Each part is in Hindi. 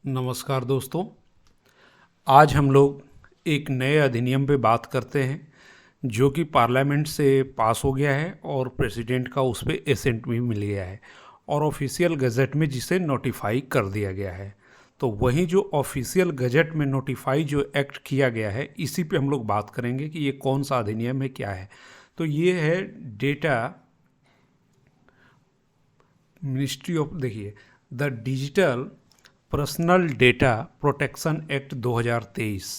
नमस्कार दोस्तों। आज हम लोग एक नए अधिनियम पे बात करते हैं जो कि पार्लियामेंट से पास हो गया है और प्रेसिडेंट का उस पर एसेंट भी मिल गया है और ऑफिशियल गज़ट में जिसे नोटिफाई कर दिया गया है। तो वही जो ऑफिशियल गज़ट में नोटिफाई जो एक्ट किया गया है, इसी पे हम लोग बात करेंगे कि ये कौन सा अधिनियम है, क्या है। तो ये है डेटा मिनिस्ट्री ऑफ, देखिए, the digital personal data protection act 2023,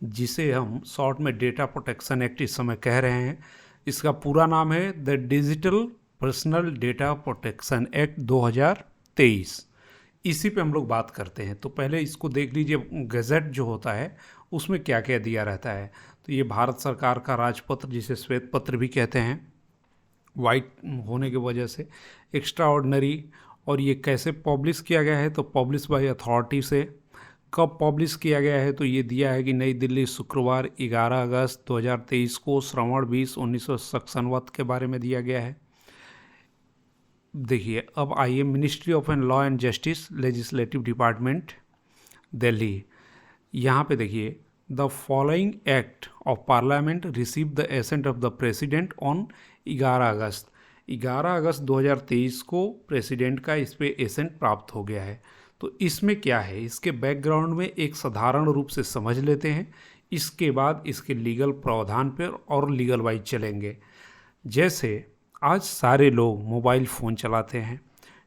जिसे हम शॉर्ट में डेटा प्रोटेक्शन एक्ट इस समय कह रहे हैं। इसका पूरा नाम है the digital personal data protection act 2023। इसी पे हम लोग बात करते हैं। तो पहले इसको देख लीजिए, गज़ट जो होता है उसमें क्या क्या दिया रहता है। तो ये भारत सरकार का राजपत्र, जिसे श्वेत पत्र भी कहते हैं, वाइट होने की वजह से एक्स्ट्रा ऑर्डनरी। और ये कैसे पब्लिश किया गया है, तो पब्लिश बाय अथॉरिटी से। कब पब्लिश किया गया है, तो ये दिया है कि नई दिल्ली, शुक्रवार 11 अगस्त 2023 को, श्रवण 20 1957 के बारे में दिया गया है। देखिए, अब आइए ministry of and law and justice, legislative department, Delhi. यहाँ पे देखिए, the following act of parliament receive the ascent of the president on 11 अगस्त। 11 अगस्त 2023 को प्रेसिडेंट का इस पे एसेंट प्राप्त हो गया है। तो इसमें क्या है, इसके बैकग्राउंड में एक साधारण रूप से समझ लेते हैं, इसके बाद इसके लीगल प्रावधान पर और लीगल वाइज चलेंगे। जैसे आज सारे लोग मोबाइल फ़ोन चलाते हैं,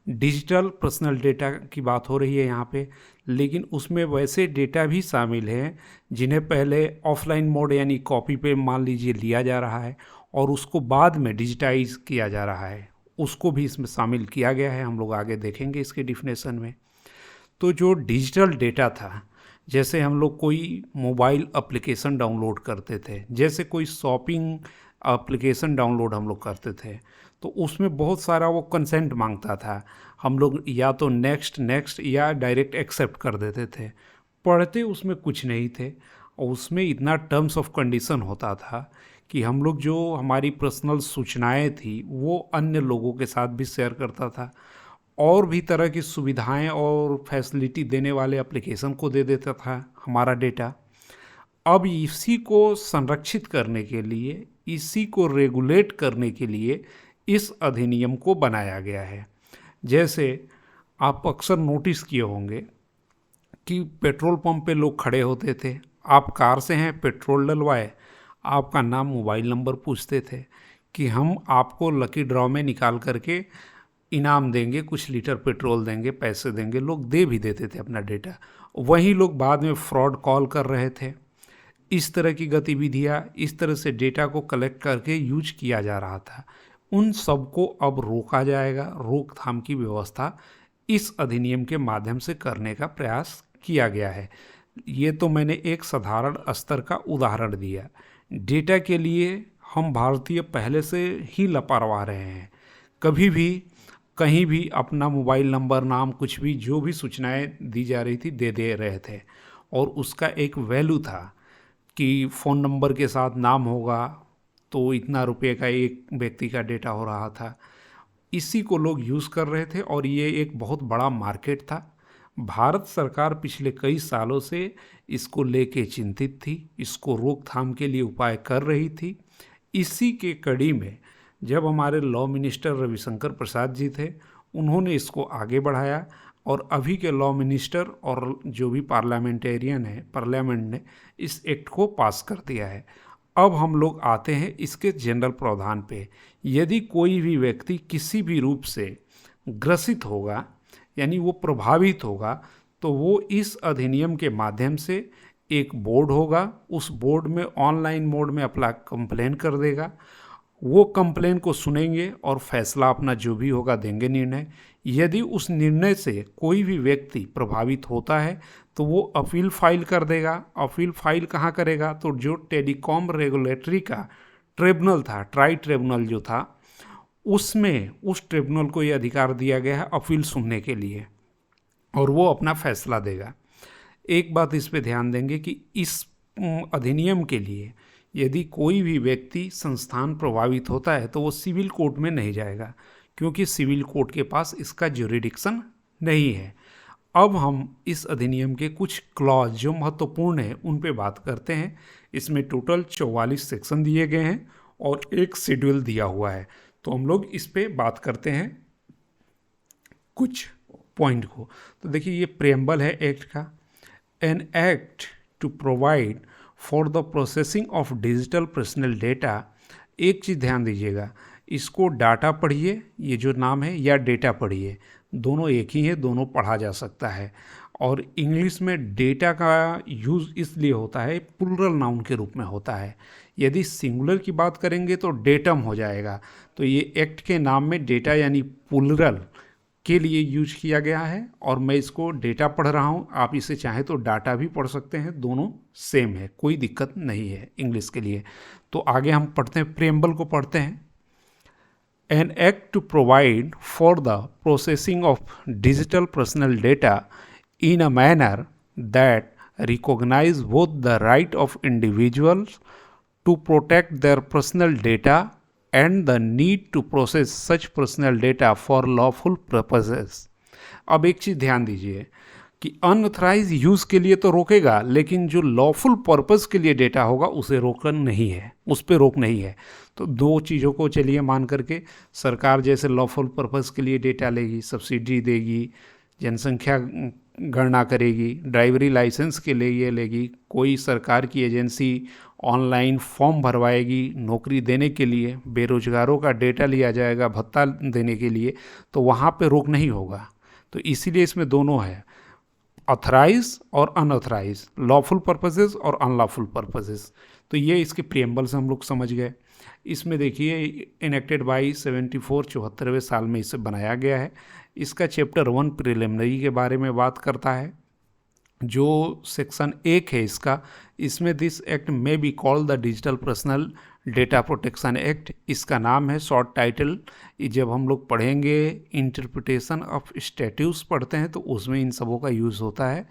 डिजिटल पर्सनल डेटा की बात हो रही है यहाँ पे, लेकिन उसमें वैसे डेटा भी शामिल हैं जिन्हें पहले ऑफलाइन मोड यानी कॉपी पे मान लीजिए लिया जा रहा है और उसको बाद में डिजिटाइज किया जा रहा है, उसको भी इसमें शामिल किया गया है। हम लोग आगे देखेंगे इसके डिफिनेशन में। तो जो डिजिटल डेटा था, जैसे हम लोग कोई मोबाइल एप्लीकेशन डाउनलोड करते थे, जैसे कोई शॉपिंग एप्लीकेशन डाउनलोड हम लोग करते थे, तो उसमें बहुत सारा वो कंसेंट मांगता था। हम लोग या तो नेक्स्ट नेक्स्ट या डायरेक्ट एक्सेप्ट कर देते थे। पढ़ते उसमें कुछ नहीं थे और उसमें इतना टर्म्स ऑफ कंडीशन होता था कि हम लोग जो हमारी पर्सनल सूचनाएं थी वो अन्य लोगों के साथ भी शेयर करता था, और भी तरह की सुविधाएं और फैसिलिटी देने वाले एप्लीकेशन को दे देता था हमारा डेटा। अब इसी को संरक्षित करने के लिए, इसी को रेगुलेट करने के लिए इस अधिनियम को बनाया गया है। जैसे आप अक्सर नोटिस किए होंगे कि पेट्रोल पंप पे लोग खड़े होते थे, आप कार से हैं, पेट्रोल डलवाए, आपका नाम, मोबाइल नंबर पूछते थे कि हम आपको लकी ड्रॉ में निकाल करके इनाम देंगे, कुछ लीटर पेट्रोल देंगे, पैसे देंगे। लोग दे भी देते थे अपना डेटा। वहीं लोग बाद में फ्रॉड कॉल कर रहे थे। इस तरह की गतिविधियाँ, इस तरह से डेटा को कलेक्ट करके यूज किया जा रहा था। उन सबको अब रोका जाएगा। रोकथाम की व्यवस्था इस अधिनियम के माध्यम से करने का प्रयास किया गया है। ये तो मैंने एक साधारण स्तर का उदाहरण दिया। डेटा के लिए हम भारतीय पहले से ही लापरवाह रहे हैं। कभी भी कहीं भी अपना मोबाइल नंबर, नाम, कुछ भी, जो भी सूचनाएं दी जा रही थी दे दे रहे थे, और उसका एक वैल्यू था कि फ़ोन नंबर के साथ नाम होगा तो इतना रुपए का एक व्यक्ति का डेटा हो रहा था। इसी को लोग यूज़ कर रहे थे और ये एक बहुत बड़ा मार्केट था। भारत सरकार पिछले कई सालों से इसको लेके चिंतित थी, इसको रोकथाम के लिए उपाय कर रही थी। इसी के कड़ी में जब हमारे लॉ मिनिस्टर रविशंकर प्रसाद जी थे, उन्होंने इसको आगे बढ़ाया और अभी के लॉ मिनिस्टर और जो भी पार्लियामेंटेरियन है, पार्लियामेंट ने इस एक्ट को पास कर दिया है। अब हम लोग आते हैं इसके जनरल प्रावधान पे। यदि कोई भी व्यक्ति किसी भी रूप से ग्रसित होगा, यानी वो प्रभावित होगा, तो वो इस अधिनियम के माध्यम से एक बोर्ड होगा, उस बोर्ड में ऑनलाइन मोड में अपना कंप्लेन कर देगा। वो कंप्लेन को सुनेंगे और फैसला अपना जो भी होगा देंगे, निर्णय। यदि उस निर्णय से कोई भी व्यक्ति प्रभावित होता है तो वो अपील फाइल कर देगा। अपील फाइल कहाँ करेगा, तो जो टेलीकॉम रेगुलेटरी का ट्रिब्यूनल था, ट्राई ट्रिब्यूनल जो था, उसमें उस ट्रिब्यूनल को ये अधिकार दिया गया है अपील सुनने के लिए, और वो अपना फैसला देगा। एक बात इस पे ध्यान देंगे कि इस अधिनियम के लिए यदि कोई भी व्यक्ति, संस्थान प्रभावित होता है तो वो सिविल कोर्ट में नहीं जाएगा, क्योंकि सिविल कोर्ट के पास इसका ज्यूरिडिक्शन नहीं है। अब हम इस अधिनियम के कुछ क्लॉज जो महत्वपूर्ण हैं उन पे बात करते हैं। इसमें टोटल 44 सेक्शन दिए गए हैं और एक शेड्यूल दिया हुआ है। तो हम लोग इस पे बात करते हैं कुछ पॉइंट को। तो देखिए ये प्रेम्बल है एक्ट का। An act to provide for the processing of digital personal data. एक चीज़ ध्यान दीजिएगा, इसको डाटा पढ़िए, ये जो नाम है, या डेटा पढ़िए, दोनों एक ही है, दोनों पढ़ा जा सकता है। और इंग्लिश में डेटा का यूज़ इसलिए होता है, प्लूरल नाउन के रूप में होता है। यदि सिंगुलर की बात करेंगे तो डेटम हो जाएगा। तो ये एक्ट के नाम में डेटा यानी प्लूरल के लिए यूज किया गया है और मैं इसको डेटा पढ़ रहा हूँ, आप इसे चाहें तो डाटा भी पढ़ सकते हैं, दोनों सेम है, कोई दिक्कत नहीं है इंग्लिश के लिए। तो आगे हम पढ़ते हैं, प्रेम्बल को पढ़ते हैं। An act to provide for the processing of digital personal data in a manner that recognize both the right of individuals to protect their personal data and the need to process such personal data for lawful purposes। अब एक चीज़ ध्यान दीजिए कि अनऑथराइज यूज़ के लिए तो रोकेगा, लेकिन जो लॉफुल पर्पस के लिए डेटा होगा उसे रोकन नहीं है, उस पर रोक नहीं है। तो दो चीज़ों को चलिए मान करके, सरकार जैसे लॉफुल पर्पस के लिए डेटा लेगी, सब्सिडी देगी, जनसंख्या गणना करेगी, ड्राइवरी लाइसेंस के लिए ये लेगी, कोई सरकार की एजेंसी ऑनलाइन फॉर्म भरवाएगी नौकरी देने के लिए, बेरोजगारों का डेटा लिया जाएगा भत्ता देने के लिए, तो वहाँ पे रोक नहीं होगा। तो इसीलिए इसमें दोनों है, ऑथराइज और अनऑथराइज, लॉफुल पर्पसेस और अनलॉफुल पर्पसेस। तो ये इसके प्रियम्बल से हम लोग समझ गए। इसमें देखिए इनेक्टेड बाई 74 74वें साल में इसे बनाया गया है। इसका चैप्टर 1 प्रिलिमिनरी के बारे में बात करता है। जो सेक्शन 1 है इसका, इसमें दिस एक्ट में be called the digital personal data protection act, इसका नाम है, शॉर्ट टाइटल। जब हम लोग पढ़ेंगे इंटरप्रिटेशन ऑफ स्टैट्यूट्स पढ़ते हैं तो उसमें इन सबों का यूज़ होता है।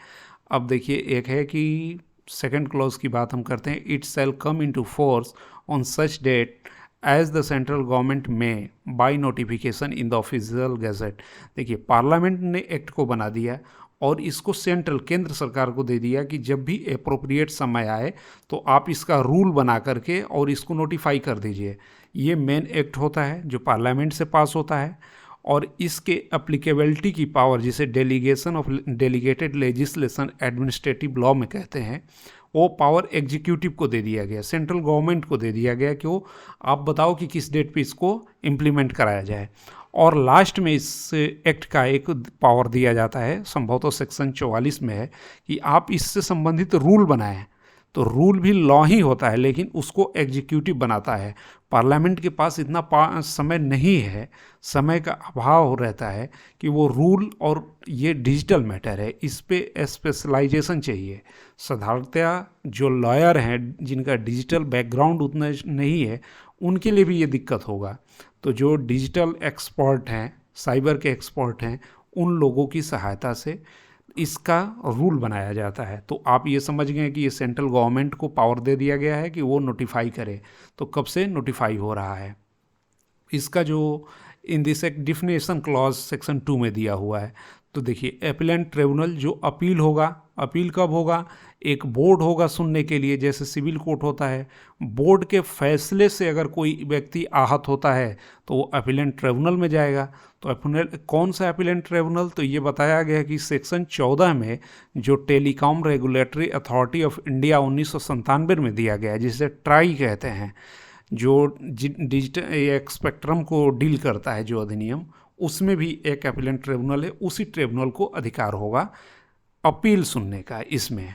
अब देखिए एक है कि सेकंड क्लॉज की बात हम करते हैं, it shall come into force on such date as the central government may by notification in the official gazette. देखिए पार्लियामेंट ने एक्ट को बना दिया और इसको सेंट्रल केंद्र सरकार को दे दिया कि जब भी अप्रोप्रिएट समय आए तो आप इसका रूल बना करके और इसको नोटिफाई कर दीजिए। ये मेन एक्ट होता है जो पार्लियामेंट से पास होता है और इसके अप्लीकेबिलिटी की पावर, जिसे delegation of delegated legislation administrative law में कहते हैं, वो पावर एग्जीक्यूटिव को दे दिया गया, सेंट्रल गवर्नमेंट को दे दिया गया कि वो आप बताओ कि किस डेट पे इसको इम्प्लीमेंट कराया जाए। और लास्ट में इस एक्ट का एक पावर दिया जाता है, संभवतः सेक्शन 44 में है, कि आप इससे संबंधित रूल बनाएं। तो रूल भी लॉ ही होता है लेकिन उसको एग्जीक्यूटिव बनाता है। पार्लियामेंट के पास इतना समय नहीं है, समय का अभाव रहता है कि वो रूल, और ये डिजिटल मैटर है, इस पे स्पेशलाइजेशन चाहिए। साधारणतया जो लॉयर हैं जिनका डिजिटल बैकग्राउंड उतना नहीं है उनके लिए भी ये दिक्कत होगा। तो जो डिजिटल एक्सपर्ट हैं, साइबर के एक्सपर्ट हैं, उन लोगों की सहायता से इसका रूल बनाया जाता है। तो आप ये समझ गए कि ये सेंट्रल गवर्नमेंट को पावर दे दिया गया है कि वो नोटिफाई करे। तो कब से नोटिफाई हो रहा है, इसका जो इन दिस एक डिफिनेशन क्लॉज सेक्शन 2 में दिया हुआ है। तो देखिए एपीलेंट ट्रिब्यूनल, जो अपील होगा, अपील कब होगा, एक बोर्ड होगा सुनने के लिए, जैसे सिविल कोर्ट होता है। बोर्ड के फैसले से अगर कोई व्यक्ति आहत होता है तो वो अपीलेंट ट्रिब्यूनल में जाएगा। तो अपीलेंट कौन सा अपीलेंट ट्रिब्यूनल, तो ये बताया गया कि सेक्शन 14 में जो telecom regulatory authority of India 1997 में दिया गया है, जिसे ट्राई कहते हैं, जो डिजिटल एक स्पेक्ट्रम को डील करता है जो अधिनियम, उसमें भी एक अपीलेंट ट्रिब्यूनल है। उसी ट्रिब्यूनल को अधिकार होगा अपील सुनने का। इसमें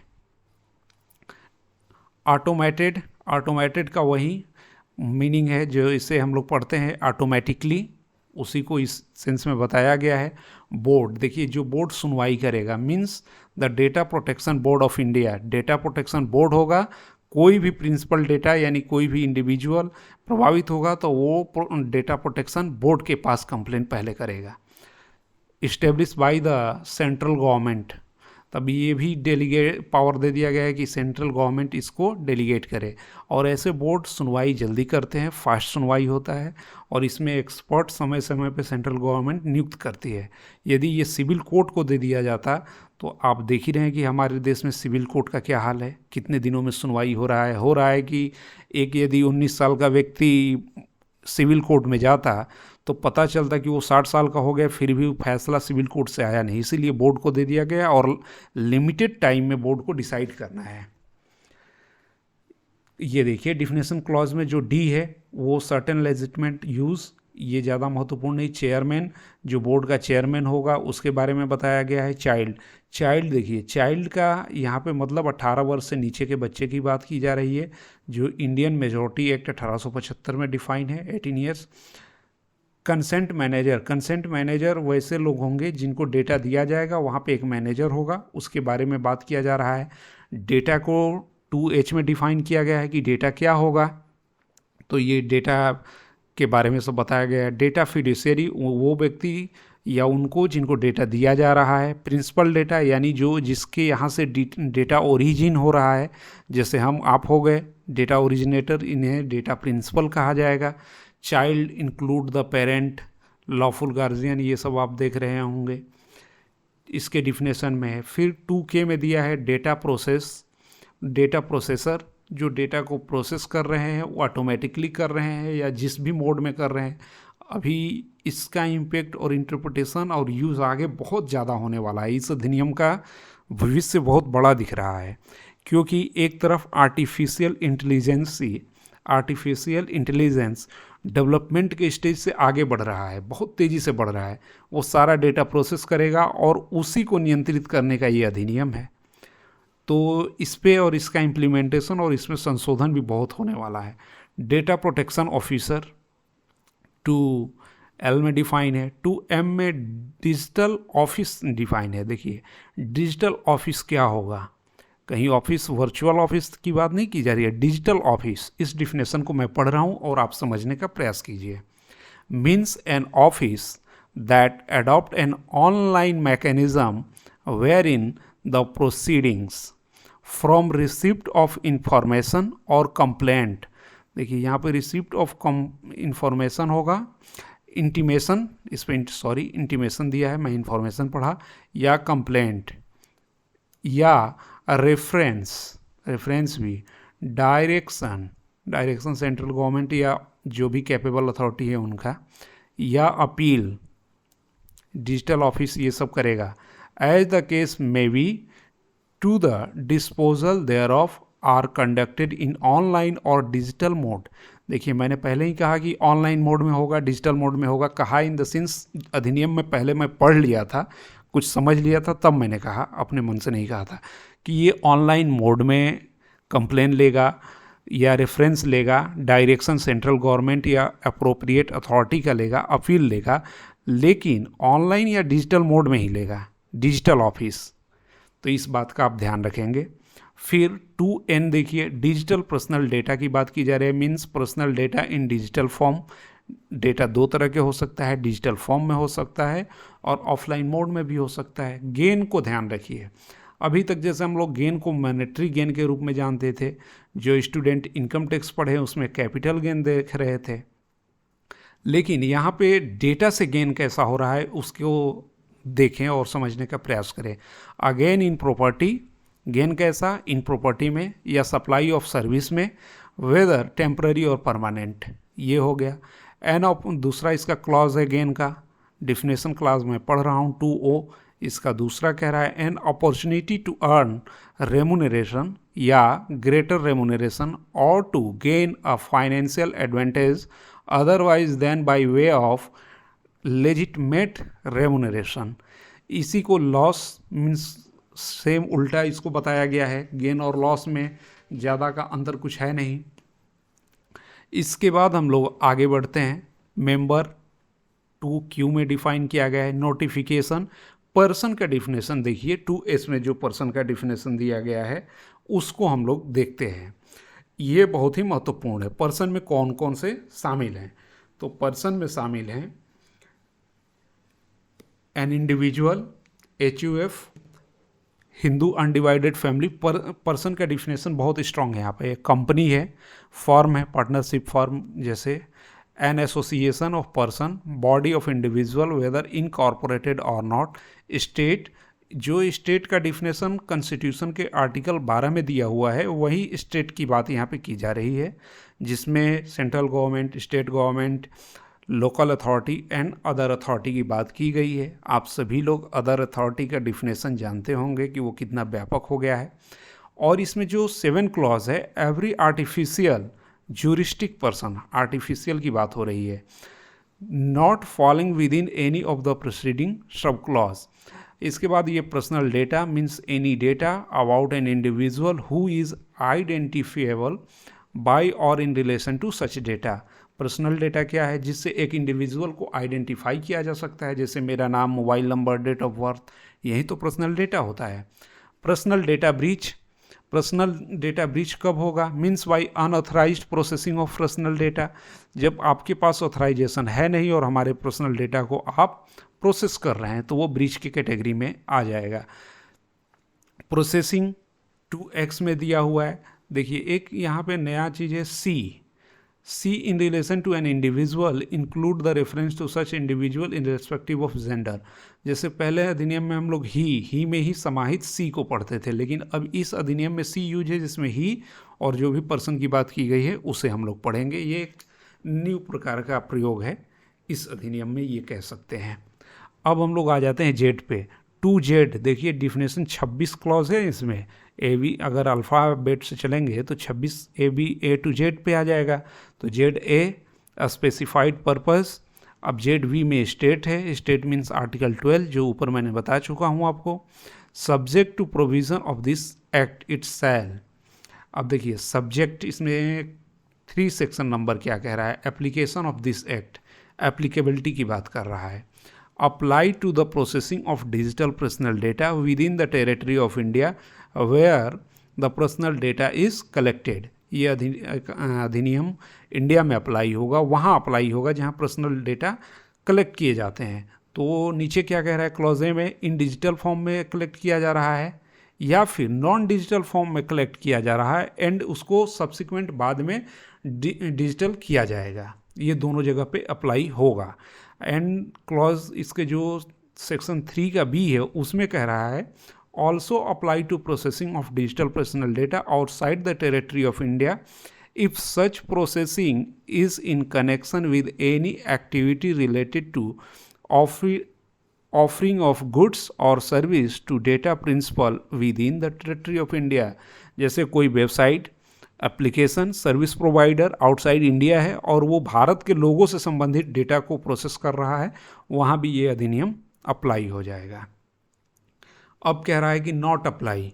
ऑटोमेटेड का वही मीनिंग है जो इसे हम लोग पढ़ते हैं ऑटोमेटिकली, उसी को इस सेंस में बताया गया है। बोर्ड, देखिए जो बोर्ड सुनवाई करेगा means the data protection board of India, data protection board होगा। कोई भी प्रिंसिपल डेटा यानी कोई भी इंडिविजुअल प्रभावित होगा तो वो डेटा प्रोटेक्शन बोर्ड के पास कंप्लेंट पहले करेगा। Establish by the central government, तब ये भी डेलीगेट पावर दे दिया गया है कि सेंट्रल गवर्नमेंट इसको डेलीगेट करे। और ऐसे बोर्ड सुनवाई जल्दी करते हैं, फास्ट सुनवाई होता है, और इसमें एक्सपर्ट समय समय पे सेंट्रल गवर्नमेंट नियुक्त करती है। यदि ये सिविल कोर्ट को दे दिया जाता तो आप देख ही रहे हैं कि हमारे देश में सिविल कोर्ट का क्या हाल है, कितने दिनों में सुनवाई हो रहा है कि एक यदि 19 साल का व्यक्ति सिविल कोर्ट में जाता तो पता चलता कि वो 60 साल का हो गया, फिर भी फैसला सिविल कोर्ट से आया नहीं। इसीलिए बोर्ड को दे दिया गया और लिमिटेड टाइम में बोर्ड को डिसाइड करना है। ये देखिए डिफिनेशन क्लॉज में जो डी है वो सर्टेन लेजिटमेट यूज़, ये ज़्यादा महत्वपूर्ण नहीं। चेयरमैन, जो बोर्ड का चेयरमैन होगा उसके बारे में बताया गया है। चाइल्ड देखिए, चाइल्ड का यहाँ पे मतलब 18 वर्ष से नीचे के बच्चे की बात की जा रही है, जो इंडियन मेजॉरिटी एक्ट 1875 में डिफाइन है, 18 ईयर्स। कंसेंट मैनेजर वैसे लोग होंगे जिनको डेटा दिया जाएगा, वहाँ पे एक मैनेजर होगा, उसके बारे में बात किया जा रहा है। डेटा को 2H में डिफाइन किया गया है कि डेटा क्या होगा, तो ये डेटा के बारे में सब बताया गया है। डेटा फिड्यूशियरी, वो व्यक्ति या उनको जिनको डेटा दिया जा रहा है। प्रिंसिपल डेटा, यानी जो जिसके यहाँ से डेटा ओरिजिन हो रहा है, जैसे हम आप हो गए डेटा ओरिजिनेटर, इन्हें डेटा प्रिंसिपल कहा जाएगा। Child include the parent, lawful guardian, ये सब आप देख रहे होंगे, इसके डिफिनेशन में है। फिर 2K में दिया है डेटा प्रोसेसर, जो डेटा को प्रोसेस कर रहे हैं, वो ऑटोमेटिकली कर रहे हैं या जिस भी मोड में कर रहे हैं। अभी इसका इम्पेक्ट और इंटरप्रिटेशन और यूज़ आगे बहुत ज़्यादा होने वाला है। इस अधिनियम का भविष्य बहुत बड़ा दिख रहा है, क्योंकि एक तरफ आर्टिफिशियल इंटेलिजेंस डेवलपमेंट के स्टेज से आगे बढ़ रहा है, बहुत तेज़ी से बढ़ रहा है। वो सारा डेटा प्रोसेस करेगा और उसी को नियंत्रित करने का ये अधिनियम है। तो इस पे और इसका इम्प्लीमेंटेशन और इसमें संशोधन भी बहुत होने वाला है। डेटा प्रोटेक्शन ऑफिसर 2L में डिफाइन है। 2M में डिजिटल ऑफिस डिफाइन है। देखिए डिजिटल ऑफिस क्या होगा, कहीं ऑफिस वर्चुअल ऑफिस की बात नहीं की जा रही है, डिजिटल ऑफिस। इस डिफिनेशन को मैं पढ़ रहा हूँ और आप समझने का प्रयास कीजिए। Means an office that adopt an online mechanism wherein the proceedings from receipt of information or complaint, देखिए यहाँ पे रिसिप्ट ऑफ इंफॉर्मेशन होगा, इंटीमेशन, इस पर इंटीमेशन दिया है, मैं इंफॉर्मेशन पढ़ा, या कंप्लेंट या रेफरेंस भी, डायरेक्शन सेंट्रल गवर्नमेंट या जो भी कैपेबल अथॉरिटी है उनका, या अपील, डिजिटल ऑफिस ये सब करेगा। As the case may be to the disposal thereof are conducted in online और डिजिटल मोड। देखिए मैंने पहले ही कहा कि ऑनलाइन मोड में होगा, डिजिटल मोड में होगा। कहा इन द सेंस अधिनियम में पहले मैं पढ़ लिया था, कुछ समझ लिया था, तब मैंने कहा, अपने मन से नहीं कहा था कि ये ऑनलाइन मोड में कंप्लेन लेगा या रेफरेंस लेगा, डायरेक्शन सेंट्रल गवर्नमेंट या अप्रोप्रिएट अथॉरिटी का लेगा, अपील लेगा, लेकिन ऑनलाइन या डिजिटल मोड में ही लेगा, डिजिटल ऑफिस। तो इस बात का आप ध्यान रखेंगे। फिर 2N देखिए, डिजिटल पर्सनल डेटा की बात की जा रही है। मीन्स पर्सनल डेटा इन डिजिटल फॉर्म। डेटा दो तरह के हो सकता है, डिजिटल फॉर्म में हो सकता है और ऑफलाइन मोड में भी हो सकता है। गेन को ध्यान रखिए। अभी तक जैसे हम लोग गेन को मॉनेटरी गेन के रूप में जानते थे, जो स्टूडेंट इनकम टैक्स पढ़े उसमें कैपिटल गेन देख रहे थे, लेकिन यहाँ पे डेटा से गेन कैसा हो रहा है उसको देखें और समझने का प्रयास करें। अगेन इन प्रॉपर्टी, गेन कैसा, इन प्रॉपर्टी में या सप्लाई ऑफ सर्विस में, वेदर टेम्पररी और परमानेंट, ये हो गया। एन ऑफ दूसरा इसका क्लॉज है गेन का, डिफिनेशन क्लॉज में पढ़ रहा हूँ 2O, इसका दूसरा कह रहा है an opportunity to earn remuneration या ग्रेटर रेमुनरेशन और to gain a financial advantage otherwise than by way of legitimate remuneration. इसी को लॉस मीन्स सेम उल्टा इसको बताया गया है। गेन और लॉस में ज़्यादा का अंतर कुछ है नहीं। इसके बाद हम लोग आगे बढ़ते हैं। मेंबर 2Q में डिफाइन किया गया है नोटिफिकेशन। पर्सन का डिफिनेशन देखिए, 2S में जो पर्सन का डिफिनेशन दिया गया है उसको हम लोग देखते हैं। ये बहुत ही महत्वपूर्ण है। पर्सन में कौन कौन से शामिल हैं, तो पर्सन में शामिल हैं an individual, HUF, Hindu undivided family person का डिफिनेशन बहुत स्ट्रांग है यहाँ पे। कंपनी है, फर्म है, पार्टनरशिप फर्म जैसे, an association of person, body of individual weather incorporated और नॉट, स्टेट, जो स्टेट का डिफिनेशन कॉन्स्टिट्यूशन के आर्टिकल 12 में दिया हुआ है वही स्टेट की बात यहाँ पे की जा रही है, जिसमें central government, state government, local authority and other authority की बात की गई है। आप सभी लोग अदर अथॉरिटी का डिफिनेशन जानते होंगे कि वो कितना व्यापक हो गया है। और इसमें जो 7 क्लॉज है, every artificial juristic person, artificial की बात हो रही है, not falling within any of the proceeding sub clause. इसके बाद ये personal data means any data about an individual who is identifiable by or in relation to such data. Personal data क्या है? जिससे एक इंडिविजुअल को आइडेंटिफाई किया जा सकता है, जैसे मेरा नाम, mobile number, date of birth, यही तो पर्सनल डेटा होता है। Personal data breach, personal data breach कब होगा? Means by unauthorised processing of personal data, जब आपके पास ऑथराइजेशन है नहीं और हमारे पर्सनल डेटा को आप प्रोसेस कर रहे हैं तो वो ब्रीच की कैटेगरी में आ जाएगा। प्रोसेसिंग 2x में दिया हुआ है। देखिए एक यहाँ पे नया चीज़ है she in relation to an individual include the reference to such individual irrespective of gender. जैसे पहले अधिनियम में हम लोग ही में ही समाहित सी को पढ़ते थे, लेकिन अब इस अधिनियम में सी यूज है जिसमें ही और जो भी पर्सन की बात की गई है उसे हम लोग पढ़ेंगे। ये एक न्यू प्रकार का प्रयोग है इस अधिनियम में, ये कह सकते हैं। अब हम लोग आ जाते हैं जेड पे। 2Z, देखिए डिफिनेशन 26 क्लॉज है इसमें। ए बी, अगर अल्फ़ाबेट से चलेंगे तो 26 AB A to Z पे आ जाएगा। तो ZA स्पेसिफाइड पर्पस। अब ZV में स्टेट है, स्टेट मीन्स आर्टिकल 12 जो ऊपर मैंने बता चुका हूँ आपको। Subject to provision of this act it's shall. अब देखिए सब्जेक्ट, इसमें 3 सेक्शन नंबर क्या कह रहा है? Application of this act, applicability की बात कर रहा है। Apply to the processing of digital personal data within the territory of India where the personal data is collected. ये अधिनियम इंडिया में अप्लाई होगा, वहाँ अप्लाई होगा जहाँ पर्सनल डेटा कलेक्ट किए जाते हैं। तो नीचे क्या कह रहा है क्लॉजे में? इन डिजिटल फॉर्म में कलेक्ट किया जा रहा है या फिर नॉन डिजिटल फॉर्म में कलेक्ट किया जा रहा है एंड उसको सब्सिक्वेंट बाद में डिजिटल किया जाएगा। ये दोनों जगह पे अप्लाई होगा। एंड क्लॉज इसके जो सेक्शन 3 का बी है उसमें कह रहा है also apply to processing of digital personal data outside the territory of India if such processing is in connection with any activity related to offering of goods or service to data principal within the territory of India. जैसे कोई website, application, service provider outside India है और वो भारत के लोगों से संबंधित डेटा को प्रोसेस कर रहा है, वहाँ भी ये अधिनियम अप्लाई हो जाएगा। अब कह रहा है कि नॉट अप्लाई।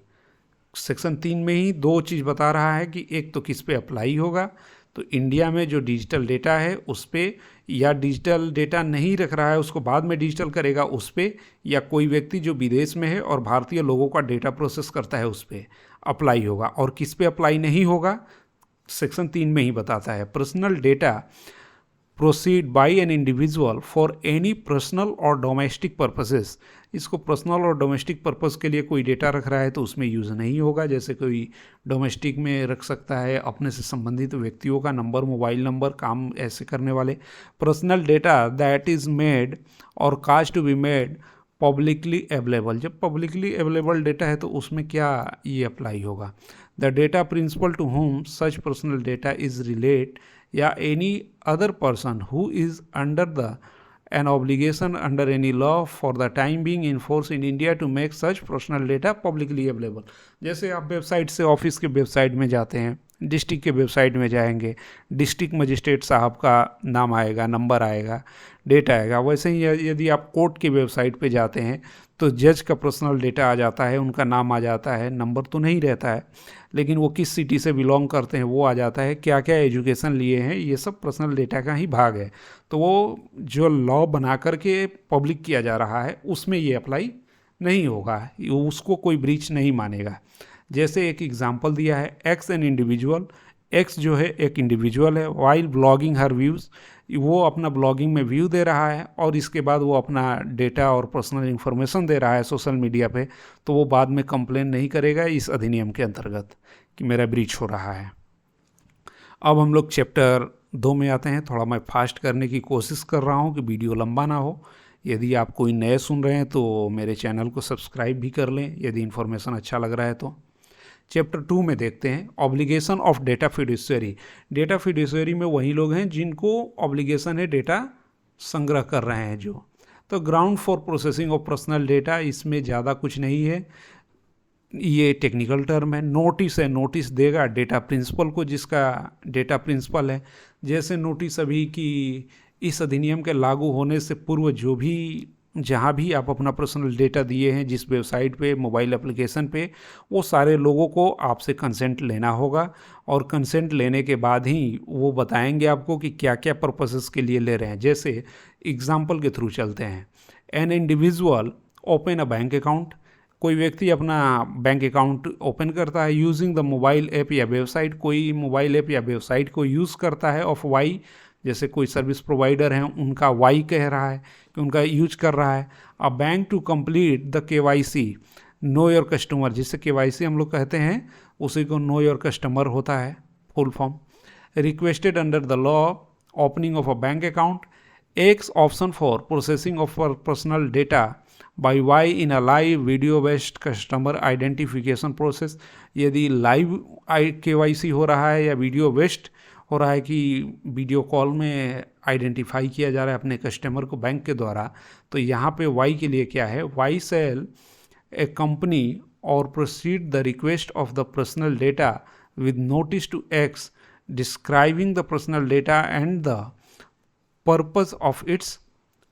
सेक्शन 3 में ही 2 चीज़ बता रहा है कि एक तो किस पे अप्लाई होगा, तो इंडिया में जो डिजिटल डेटा है उस पर, या डिजिटल डेटा नहीं रख रहा है उसको बाद में डिजिटल करेगा उस पर, या कोई व्यक्ति जो विदेश में है और भारतीय लोगों का डेटा प्रोसेस करता है उस पर अप्लाई होगा। और किस पे अप्लाई नहीं होगा सेक्शन 3 में ही बताता है। Personal data proceed bye an individual for any personal और डोमेस्टिक पर्पसेस। इसको पर्सनल और डोमेस्टिक पर्पस के लिए कोई डेटा रख रहा है तो उसमें यूज़ नहीं होगा। जैसे कोई डोमेस्टिक में रख सकता है अपने से संबंधित व्यक्तियों का नंबर, मोबाइल नंबर, काम ऐसे करने वाले। Personal data that is made or cause to be made publicly available. जब पब्लिकली अवेलेबल डेटा है तो उसमें क्या ये अप्लाई होगा? The data principal to whom such personal data is relate या any other person who is under the an obligation under any law for the time being in force in India to make such personal data publicly available। जैसे आप वेबसाइट से ऑफिस के वेबसाइट में जाते हैं, डिस्ट्रिक्ट के वेबसाइट में जाएंगे, डिस्ट्रिक्ट मजिस्ट्रेट साहब का नाम आएगा, नंबर आएगा, डेट आएगा। वैसे ही यदि आप कोर्ट के वेबसाइट पे जाते हैं तो जज का पर्सनल डेटा आ जाता है, उनका नाम आ जाता है, नंबर तो नहीं रहता है लेकिन वो किस सिटी से बिलोंग करते हैं वो आ जाता है, क्या क्या एजुकेशन लिए हैं, ये सब पर्सनल डेटा का ही भाग है। तो वो जो लॉ बना करके पब्लिक किया जा रहा है उसमें ये अप्लाई नहीं होगा, उसको कोई ब्रीच नहीं मानेगा। जैसे एक एग्जांपल दिया है, एक्स एन इंडिविजुअल, एक्स जो है एक इंडिविजुअल है, वाइल ब्लॉगिंग हर व्यूज़, वो अपना ब्लॉगिंग में व्यू दे रहा है और इसके बाद वो अपना डेटा और पर्सनल इन्फॉर्मेशन दे रहा है सोशल मीडिया पे, तो वो बाद में कंप्लेन नहीं करेगा इस अधिनियम के अंतर्गत कि मेरा ब्रीच हो रहा है। अब हम लोग चैप्टर 2 में आते हैं। थोड़ा मैं फास्ट करने की कोशिश कर रहा हूँ कि वीडियो लंबा ना हो। यदि आप कोई नए सुन रहे हैं तो मेरे चैनल को सब्सक्राइब भी कर लें यदि इन्फॉर्मेशन अच्छा लग रहा है तो। चैप्टर 2 में देखते हैं obligation of data fiduciary. Data fiduciary में वही लोग हैं जिनको ऑब्लिगेशन है डेटा संग्रह कर रहे हैं जो। तो ground for processing of personal data, इसमें ज़्यादा कुछ नहीं है, ये टेक्निकल टर्म है। नोटिस है, नोटिस देगा डेटा प्रिंसिपल को जिसका डेटा प्रिंसिपल है। जैसे नोटिस अभी कि इस अधिनियम के लागू होने से पूर्व जो भी जहाँ भी आप अपना पर्सनल डेटा दिए हैं जिस वेबसाइट पे, मोबाइल एप्लीकेशन पे, वो सारे लोगों को आपसे कंसेंट लेना होगा और कंसेंट लेने के बाद ही वो बताएंगे आपको कि क्या क्या पर्पसेस के लिए ले रहे हैं। जैसे एग्जांपल के थ्रू चलते हैं। An individual open a bank account, कोई व्यक्ति अपना बैंक अकाउंट ओपन करता है यूजिंग द मोबाइल ऐप या वेबसाइट, कोई मोबाइल ऐप या वेबसाइट को यूज़ करता है ऑफ वाई, जैसे कोई सर्विस प्रोवाइडर हैं उनका वाई कह रहा है कि उनका यूज कर रहा है। A bank to complete the KYC, know your customer, जिससे KYC हम लोग कहते हैं उसी को नो योर कस्टमर होता है full form. Requested under the law opening of a bank account, X option for processing of personal data by Y in a live video based customer identification process. यदि लाइव KYC हो रहा है या वीडियो बेस्ड हो रहा है कि वीडियो कॉल में आइडेंटिफाई किया जा रहा है अपने कस्टमर को बैंक के द्वारा, तो यहाँ पे वाई के लिए क्या है, वाई सेल ए कंपनी और proceed the request of the personal data with notice to X describing the personal data and the purpose of its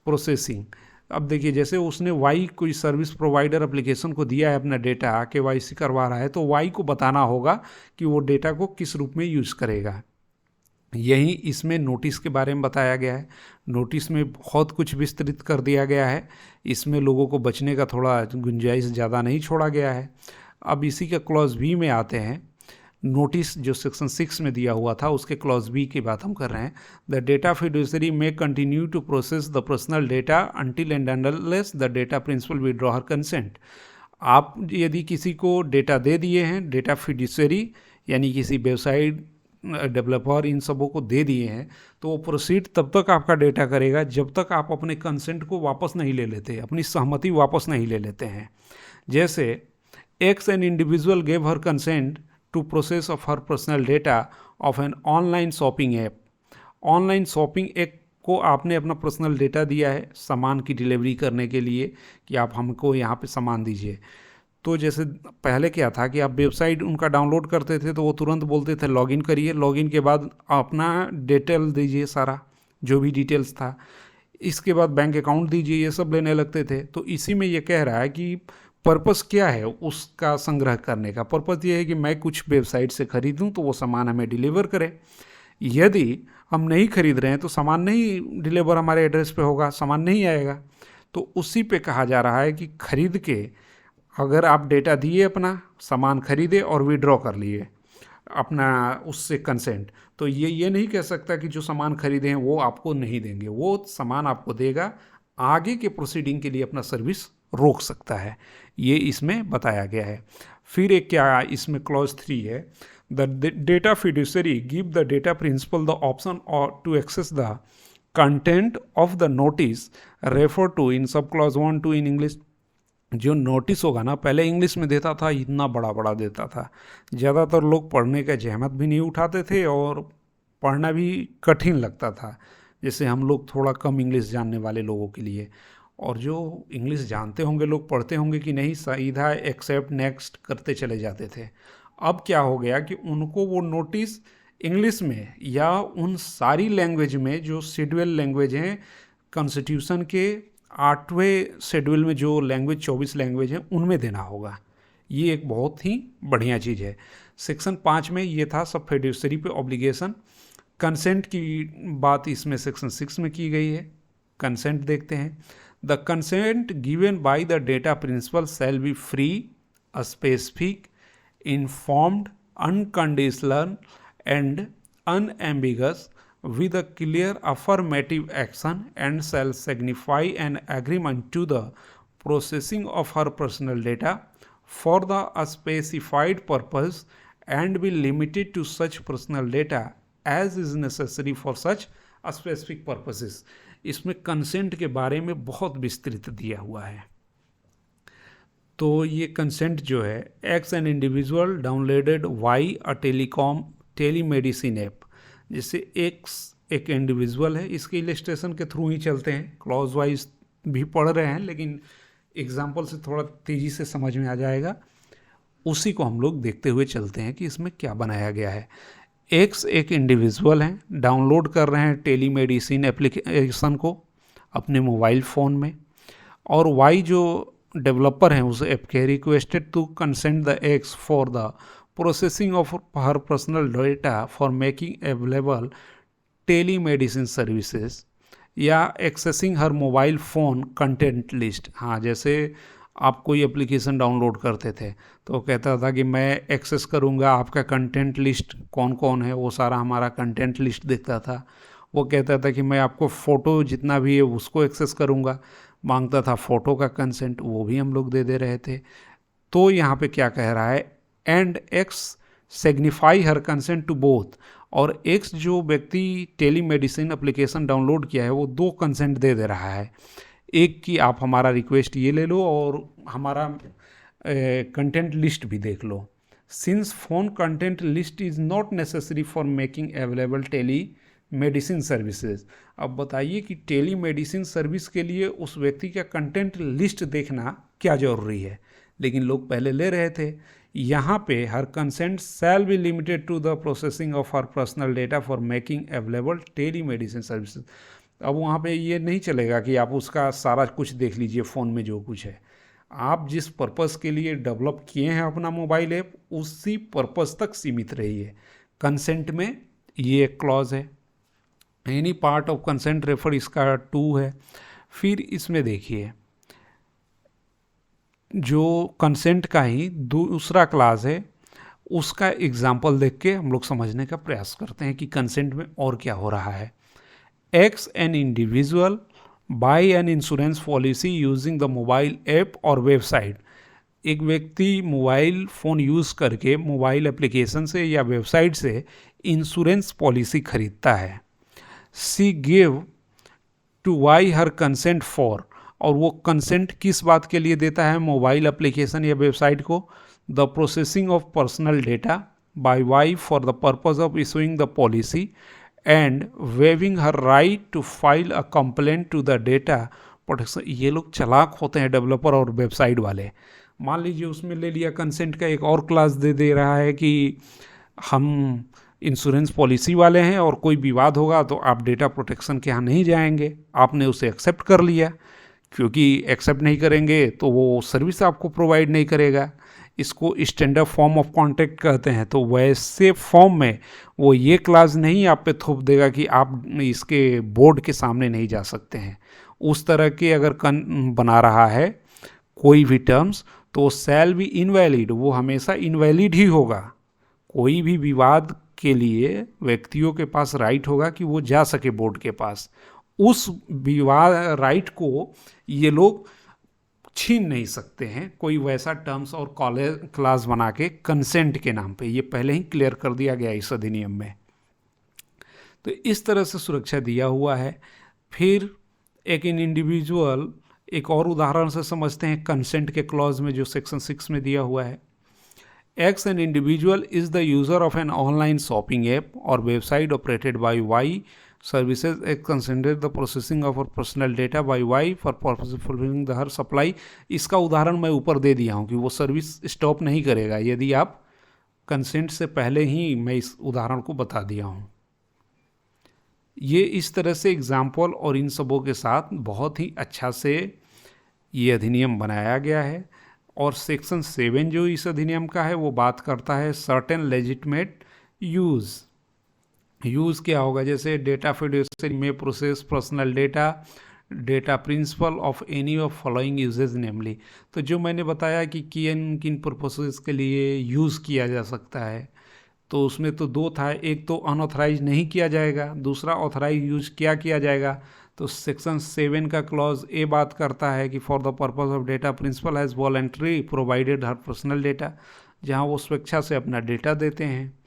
processing. अब देखिए जैसे उसने वाई कोई सर्विस प्रोवाइडर एप्लीकेशन को दिया है अपना डेटा KYC करवा रहा है, तो वाई को बताना होगा कि वो डेटा को किस रूप में यूज़ करेगा। यही इसमें नोटिस के बारे में बताया गया है। नोटिस में बहुत कुछ विस्तृत कर दिया गया है, इसमें लोगों को बचने का थोड़ा गुंजाइश ज़्यादा नहीं छोड़ा गया है। अब इसी के क्लॉज बी में आते हैं। नोटिस जो सेक्शन 6 में दिया हुआ था उसके क्लॉज बी की बात हम कर रहे हैं। The data fiduciary may continue to process the personal data until and unless the data principal withdraw her consent. आप यदि किसी को डेटा दे दिए हैं, डेटा फिड्यूसरी यानी किसी वेबसाइट डेवलपर इन सबों को दे दिए हैं, तो वो प्रोसीड तब तक आपका डेटा करेगा जब तक आप अपने कंसेंट को वापस नहीं ले लेते, अपनी सहमति वापस नहीं ले लेते हैं। जैसे X an individual gave her consent to process of her personal data of an online shopping app. Online shopping app को आपने अपना पर्सनल डेटा दिया है सामान की डिलीवरी करने के लिए कि आप हमको यहाँ पे सामान दीजिए। तो जैसे पहले क्या था कि आप वेबसाइट उनका डाउनलोड करते थे तो वो तुरंत बोलते थे लॉगिन करिए, लॉगिन के बाद अपना डिटेल दीजिए, सारा जो भी डिटेल्स था, इसके बाद बैंक अकाउंट दीजिए, ये सब लेने लगते थे। तो इसी में ये कह रहा है कि पर्पस क्या है उसका संग्रह करने का। पर्पस ये है कि मैं कुछ वेबसाइट से खरीदूं तो वो सामान हमें डिलीवर करे। यदि हम नहीं खरीद रहे हैं तो सामान नहीं डिलीवर हमारे एड्रेस पे होगा, सामान नहीं आएगा। तो उसी पे कहा जा रहा है कि खरीद के अगर आप डेटा दिए, अपना सामान खरीदे और विड्रॉ कर लिए अपना उससे कंसेंट, तो ये नहीं कह सकता कि जो सामान खरीदे हैं वो आपको नहीं देंगे, वो सामान आपको देगा, आगे के प्रोसीडिंग के लिए अपना सर्विस रोक सकता है। ये इसमें बताया गया है। फिर एक क्या इसमें क्लॉज 3 है, the data fiduciary give the data principal the option or to access the content of the notice refer to in sub clause 1 2 in English. जो नोटिस होगा ना, पहले इंग्लिश में देता था, इतना बड़ा बड़ा देता था, ज़्यादातर लोग पढ़ने का जहमत भी नहीं उठाते थे और पढ़ना भी कठिन लगता था, जैसे हम लोग थोड़ा कम इंग्लिश जानने वाले लोगों के लिए। और जो इंग्लिश जानते होंगे लोग पढ़ते होंगे कि नहीं, सीधा एक्सेप्ट नेक्स्ट करते चले जाते थे। अब क्या हो गया कि उनको वो नोटिस इंग्लिश में या उन सारी लैंग्वेज में जो शेड्यूल लैंग्वेज हैं कॉन्स्टिट्यूशन के 8वें शेड्यूल में, जो लैंग्वेज 24 लैंग्वेज हैं उनमें देना होगा। ये एक बहुत ही बढ़िया चीज़ है। सेक्शन 5 में ये था सब फिड्यूसरी पे ऑब्लिगेशन। कंसेंट की बात इसमें सेक्शन 6 में की गई है। कंसेंट देखते हैं। The consent given by the data principal shall be free, specific, informed, unconditional and unambiguous with a clear affirmative action and shall signify an agreement to the processing of her personal data for the specified purpose and be limited to such personal data as is necessary for such specific purposes. इसमें कंसेंट के बारे में बहुत विस्तृत दिया हुआ है। तो ये कंसेंट जो है, X an individual downloaded why a telemedicine app. जैसे एक्स एक इंडिविजुअल है, इसके इलस्ट्रेशन के थ्रू ही चलते हैं, क्लॉज वाइज भी पढ़ रहे हैं लेकिन एग्जाम्पल से थोड़ा तेज़ी से समझ में आ जाएगा। उसी को हम लोग देखते हुए चलते हैं कि इसमें क्या बनाया गया है। एक्स एक इंडिविजुअल हैं, डाउनलोड कर रहे हैं टेलीमेडिसिन एप्लीकेशन को अपने मोबाइल फ़ोन में, और वाई जो डेवलपर हैं उस ऐप के requested to consent the X for the processing of her personal data for making available telemedicine services या accessing her mobile phone content list. हाँ, जैसे आप कोई एप्लीकेशन डाउनलोड करते थे तो कहता था कि मैं एक्सेस करूँगा आपका कंटेंट लिस्ट कौन कौन है, वो सारा हमारा कंटेंट लिस्ट दिखता था। वो कहता था कि मैं आपको फ़ोटो जितना भी है उसको एक्सेस करूँगा, मांगता था फ़ोटो का कंसेंट, वो भी हम लोग दे रहे थे। तो यहाँ पे क्या कह रहा है, and X signify her consent to both, और एक्स जो व्यक्ति टेलीमेडिसिन एप्लीकेशन डाउनलोड किया है वो दो कंसेंट दे रहा है। एक कि आप हमारा रिक्वेस्ट ये ले लो और हमारा कंटेंट लिस्ट भी देख लो। Since phone content list is not necessary for making available telemedicine services. अब बताइए कि टेली मेडिसिन सर्विस के लिए उस व्यक्ति का कंटेंट लिस्ट देखना क्या ज़रूरी है, लेकिन लोग पहले ले रहे थे। यहाँ पे her consent shall be limited to the processing of her personal data for making available telemedicine services. अब वहाँ पे ये नहीं चलेगा कि आप उसका सारा कुछ देख लीजिए फ़ोन में जो कुछ है। आप जिस पर्पज़ के लिए डेवलप किए हैं अपना मोबाइल ऐप, उसी पर्पज़ तक सीमित रहिए। कंसेंट में ये एक क्लॉज है, any part of consent refer इसका 2 है। फिर इसमें देखिए जो कंसेंट का ही दूसरा क्लास है, उसका एग्जाम्पल देख के हम लोग समझने का प्रयास करते हैं कि कंसेंट में और क्या हो रहा है। X an individual buy an insurance policy using the mobile app or website. एक व्यक्ति मोबाइल फ़ोन यूज़ करके मोबाइल एप्लीकेशन से या वेबसाइट से इंश्योरेंस पॉलिसी खरीदता है। She give to Y her consent for, और वो कंसेंट किस बात के लिए देता है मोबाइल एप्लीकेशन या वेबसाइट को, the processing of personal data by Y for the purpose of issuing the policy and waving her right to file a complaint to the data protection. ये लोग चालाक होते हैं डेवलपर और वेबसाइट वाले। मान लीजिए उसमें ले लिया कंसेंट का एक और क्लास दे रहा है कि हम इंश्योरेंस पॉलिसी वाले हैं और कोई विवाद होगा तो आप डेटा प्रोटेक्शन के यहाँ नहीं जाएंगे। आपने उसे एक्सेप्ट कर लिया, क्योंकि एक्सेप्ट नहीं करेंगे तो वो सर्विस आपको प्रोवाइड नहीं करेगा। इसको स्टैंडर्ड फॉर्म ऑफ कॉन्ट्रैक्ट कहते हैं। तो वैसे फॉर्म में वो ये क्लास नहीं आप पे थोप देगा कि आप इसके बोर्ड के सामने नहीं जा सकते हैं। उस तरह के अगर बना रहा है कोई भी टर्म्स तो शैल बी इनवैलिड, वो हमेशा इनवैलिड ही होगा। कोई भी विवाद के लिए व्यक्तियों के पास राइट होगा कि वो जा सके बोर्ड के पास। उस विवाद राइट को ये लोग छीन नहीं सकते हैं कोई वैसा टर्म्स और क्लास बना के कंसेंट के नाम पे। ये पहले ही क्लियर कर दिया गया इस अधिनियम में। तो इस तरह से सुरक्षा दिया हुआ है। फिर एक इंडिविजुअल, एक और उदाहरण से समझते हैं कंसेंट के क्लॉज में जो सेक्शन 6 में दिया हुआ है। X an individual is the user of an online shopping app or website operated by Y services X consented the processing of personal data by Y for purpose of fulfilling the her supply. इसका उदाहरण मैं ऊपर दे दिया हूँ कि वो सर्विस स्टॉप नहीं करेगा यदि आप कंसेंट से पहले ही मैं इस उदाहरण को बता दिया हूँ। ये इस तरह से एग्जाम्पल और इन सबों के साथ बहुत ही अच्छा से ये अधिनियम बनाया गया है। और सेक्शन 7 जो इस अधिनियम का है वो बात करता है सर्टेन लेजिटमेट यूज़। यूज़ क्या होगा, जैसे data fiduciary may process personal data, data principal of any of following uses namely. तो जो मैंने बताया कि किन किन पर्पसेस के लिए यूज़ किया जा सकता है, तो उसमें तो दो था, एक तो अनऑथराइज नहीं किया जाएगा, दूसरा ऑथराइज यूज किया जाएगा। तो सेक्शन 7 का क्लॉज ए बात करता है कि for the purpose of data principal has voluntary provided her personal data, जहाँ वो स्वेच्छा से अपना डेटा देते हैं।